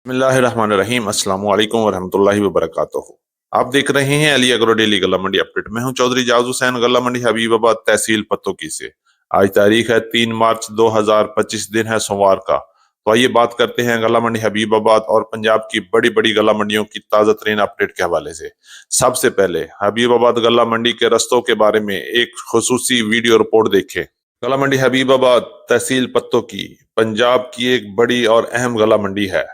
बिस्मिल्लाहिर्रहमानिर्रहीम। अस्सलाम वालेकुम वरहमतुल्लाहि वबरकातुहू। आप देख रहे हैं अली एग्रो डेली गल्ला मंडी अपडेट। मैं हूं चौधरी जाज हुसैन, गल्ला मंडी हबीबाबाद, तहसील पत्तोकी से। आज तारीख है 3 मार्च 2025, दिन है सोमवार का। तो आइए बात करते हैं गल्ला मंडी हबीबाबाद और पंजाब की बड़ी बड़ी गल्ला मंडियों की ताजा तरीन अपडेट के हवाले से। सबसे पहले हबीबाबाद गल्ला मंडी के रस्तों के बारे में एक खुसूसी वीडियो रिपोर्ट देखें। गल्ला मंडी हबीबाबाद, तहसील पत्तोकी, पंजाब की एक बड़ी और अहम गल्ला मंडी है,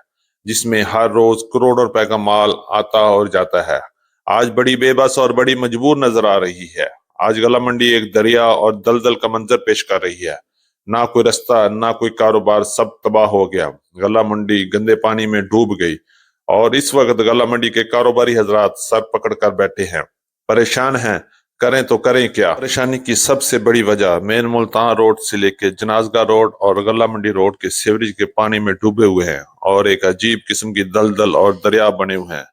जिसमें हर रोज करोड़ों रुपए का माल आता और जाता है। आज बड़ी बेबस और बड़ी मजबूर नजर आ रही है। आज गला मंडी एक दरिया और दलदल का मंजर पेश कर रही है। ना कोई रास्ता, ना कोई कारोबार, सब तबाह हो गया। गला मंडी गंदे पानी में डूब गई और इस वक्त गला मंडी के कारोबारी हजरात सर पकड़ कर बैठे हैं, परेशान हैं। करें तो करें क्या। परेशानी की सबसे बड़ी वजह मेन मुल्तान रोड से लेके जनाजगा रोड और गला मंडी रोड के सीवरेज के पानी में डूबे हुए हैं और एक अजीब किस्म की दलदल और दरिया बने हुए हैं।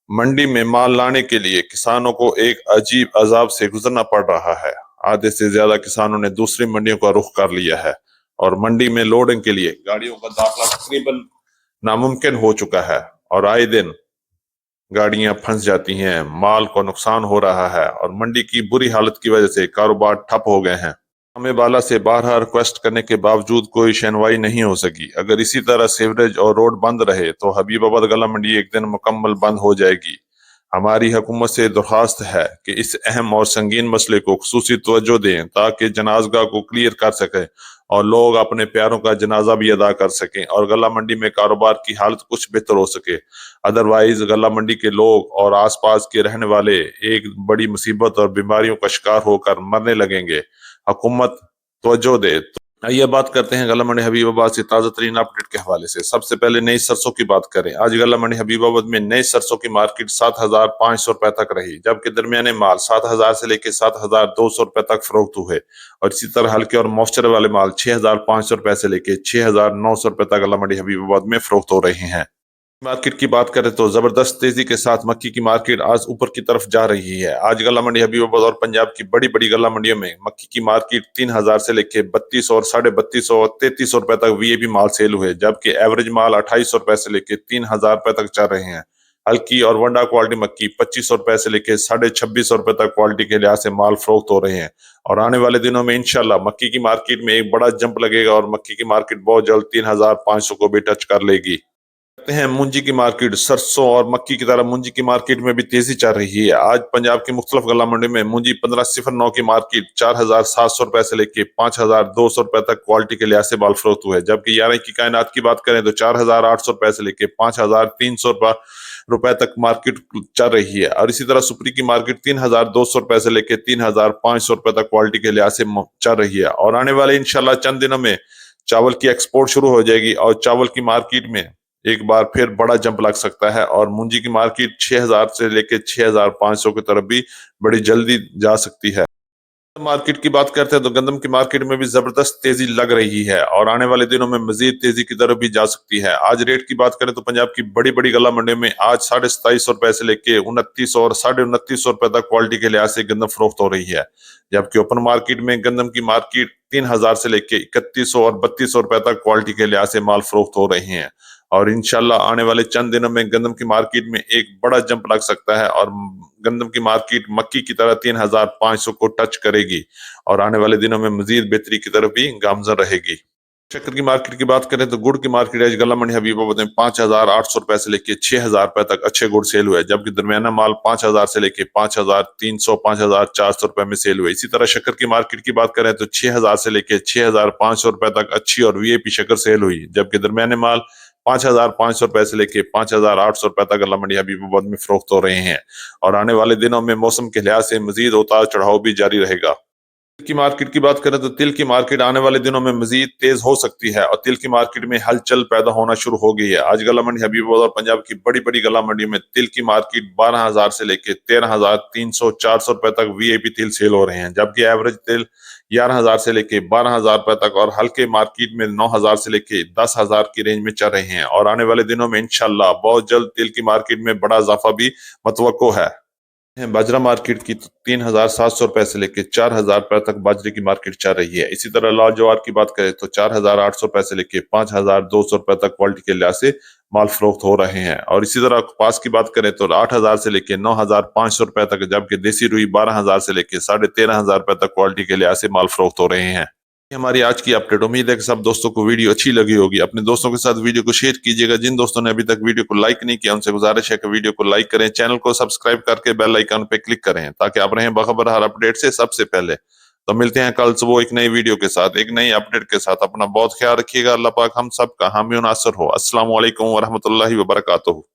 मंडी में माल लाने के लिए किसानों को एक अजीब अजाब से गुजरना पड़ रहा है। आधे से ज्यादा किसानों ने दूसरी मंडियों का रुख कर लिया है और मंडी में लोडिंग के लिए गाड़ियों का दाखिला तकरीबन नामुमकिन हो चुका है और आए दिन गाड़ियां फंस जाती हैं, माल को नुकसान हो रहा है और मंडी की बुरी हालत की वजह से कारोबार ठप हो गए हैं। हमें बाला से बारहा रिक्वेस्ट करने के बावजूद कोई शैनवाई नहीं हो सकी। अगर इसी तरह सीवरेज और रोड बंद रहे तो हबीबाबाद गला मंडी एक दिन मुकम्मल बंद हो जाएगी। हमारी हुकूमत से दरख्वास्त है कि इस अहम और संगीन मसले को खुसूसी तवज्जो दें ताकि जनाजगा को क्लियर कर सकें और लोग अपने प्यारों का जनाजा भी अदा कर सकें और गला मंडी में कारोबार की हालत कुछ बेहतर हो सके। अदरवाइज गला मंडी के लोग और आसपास के रहने वाले एक बड़ी मुसीबत और बीमारियों का शिकार होकर मरने लगेंगे। हुकूमत तवज्जो दे। आइए बात करते हैं गला मंडी हबीबाबाद से ताजा तरीन अपडेट के हवाले से। सबसे पहले नई सरसों की बात करें। आज गला मंडी हबीबाबाद में नई सरसों की मार्केट 7,500 रुपए तक रही, जबकि दरमियाने माल 7,000 से लेकर 7,200 रुपए तक फरोख्त हुए और इसी तरह हल्के और मॉइस्चर वाले माल 6,500 रुपए से लेकर 6,900 रुपए तक गला मंडी हबीबाबाद में फरोख्त हो रहे हैं। मार्केट की बात करें तो जबरदस्त तेजी के साथ मक्की की मार्केट आज ऊपर की तरफ जा रही है। आज गला मंडी हबीबाबाद और पंजाब की बड़ी बड़ी गला मंडियों में मक्की की मार्केट 3,000 से लेके 3200 और 3250 और 3300 रुपए तक वीएपी माल सेल हुए, जबकि एवरेज माल 2800 रुपए से लेके 3,000 रुपए तक चल रहे हैं। हल्की और वंडा क्वालिटी मक्की 2500 रुपए से लेके 2650 रुपए तक क्वालिटी के लिहाज से माल फरोख्त हो रहे हैं और आने वाले दिनों में इंशाल्लाह मक्की की मार्केट में एक बड़ा जंप लगेगा और मक्की की मार्केट बहुत जल्द 3,500 को भी टच कर लेगी। देखते हैं मुंजी की मार्केट। सरसों और मक्की की तरह मुंजी की मार्केट में भी तेजी चल रही है। आज पंजाब की मुख्तलिफ गला मंडी में मुंजी 1509 की मार्केट 4,700 रुपए से लेके 5,200 रुपए तक क्वालिटी के लिहाज से माल फरोख्त हुए, जबकि 11 की कायनात की बात करें तो 4,800 रुपए से लेके 5,300 रुपए तक मार्केट चल रही है और इसी तरह सुपरी की मार्केट 3,200 रुपए से लेके 3,500 रुपए तक क्वालिटी के लिहाज से चल रही है और आने वाले इंशाल्लाह चंद दिनों में चावल की एक्सपोर्ट शुरू हो जाएगी और चावल की मार्केट में एक बार फिर बड़ा जंप लग सकता है और मुंजी की मार्केट 6,000 से लेके 6,500 की तरफ भी बड़ी जल्दी जा सकती है। मार्केट की बात करते हैं तो गंदम की मार्केट में भी जबरदस्त तेजी लग रही है और आने वाले दिनों में मजीद तेजी की तरफ भी जा सकती है। आज रेट की बात करें तो पंजाब की बड़ी बड़ी गला मंडी में आज 2750 रुपए से लेके 2900 और 2950 रुपए तक क्वालिटी के लिहाज से गंदम फरोख्त हो रही है, जबकि ओपन मार्केट में गंदम की मार्केट 3,000 से लेके 3100 और 3200 रुपए तक क्वालिटी के लिहाज से माल फरोख्त हो रहे हैं और इंशाल्लाह आने वाले चंद दिनों में गंदम की मार्केट में एक बड़ा जंप लग सकता है और गंदम की मार्केट मक्की की तरह 3,500 को टच करेगी और आने वाले दिनों में मजीद बेहतरी की तरफ भी गामजन रहेगी। शक्कर की मार्केट की बात करें तो गुड़ की मार्केट आज गला मंडी हबीबाबाद में 5,800 रुपए से लेके 6,000 रुपए तक अच्छे गुड़ सेल हुए, जबकि दरमियाना माल 5,000 से लेके 5,300 5,400 रुपए में सेल हुए। इसी तरह शक्कर की मार्केट की बात करें तो 6,000 से लेके 6,500 रुपए तक अच्छी और वीआईपी शक्कर सेल हुई, जबकि दरमियाने माल 5,500 रुपए से लेके 5,800 रुपए तक गला मंडी हबीबाबाद में फरोख्त हो रहे हैं और आने वाले दिनों में मौसम के लिहाज से मजीद उतार चढ़ाव भी जारी रहेगा। तिल की मार्केट की बात करें तो तिल की मार्केट आने वाले दिनों में मजीद तेज हो सकती है और तिल की मार्केट में हलचल पैदा होना शुरू हो गई है। आज गला मंडी हबीबाबाद और पंजाब की बड़ी बड़ी गला मंडी में तिल की मार्केट 12,000 से लेके 13,300 400 रुपए तक वीआईपी तिल सेल हो रहे हैं, जबकि एवरेज तिल 11,000 से लेके 12,000 रुपए तक और हल्के मार्केट में 9,000 से लेके 10,000 की रेंज में चल रहे हैं और आने वाले दिनों में इंशाल्लाह बहुत जल्द तिल की मार्केट में बड़ा इजाफा भी मतवक्को है। बाजरा मार्केट की तो 3,700 रुपए से लेके 4,000 रुपए तक बाजरे की मार्केट चल रही है। इसी तरह लाल ज्वार की बात करें तो 4,800 रुपए से लेके 5,200 रुपए तक क्वालिटी के लिहाज से माल फरोख्त हो रहे हैं। और इसी तरह कपास की बात करें तो 8,000 से लेके 9,500 रुपए तक, जबकि देसी रुई 12,000 से लेके 13,500 रुपए तक क्वालिटी के लिहाज से माल फरोख्त हो रहे हैं। ये हमारी आज की अपडेट। उम्मीद है कि सब दोस्तों को वीडियो अच्छी लगी होगी। अपने दोस्तों के साथ वीडियो को शेयर कीजिएगा। जिन दोस्तों ने अभी तक वीडियो को लाइक नहीं किया उनसे गुजारिश है कि वीडियो को लाइक करें, चैनल को सब्सक्राइब करके बेल आइकन पे क्लिक करें ताकि आप रहें बाखबर हर अपडेट से सबसे पहले। तो मिलते हैं कल सुबह एक नई वीडियो के साथ, एक नई अपडेट के साथ। अपना बहुत ख्याल रखिएगा। अल्लाह पाक हम सब का हामी और नासर हो। अस्सलाम वालेकुम व रहमतुल्लाहि व बरकातुहू।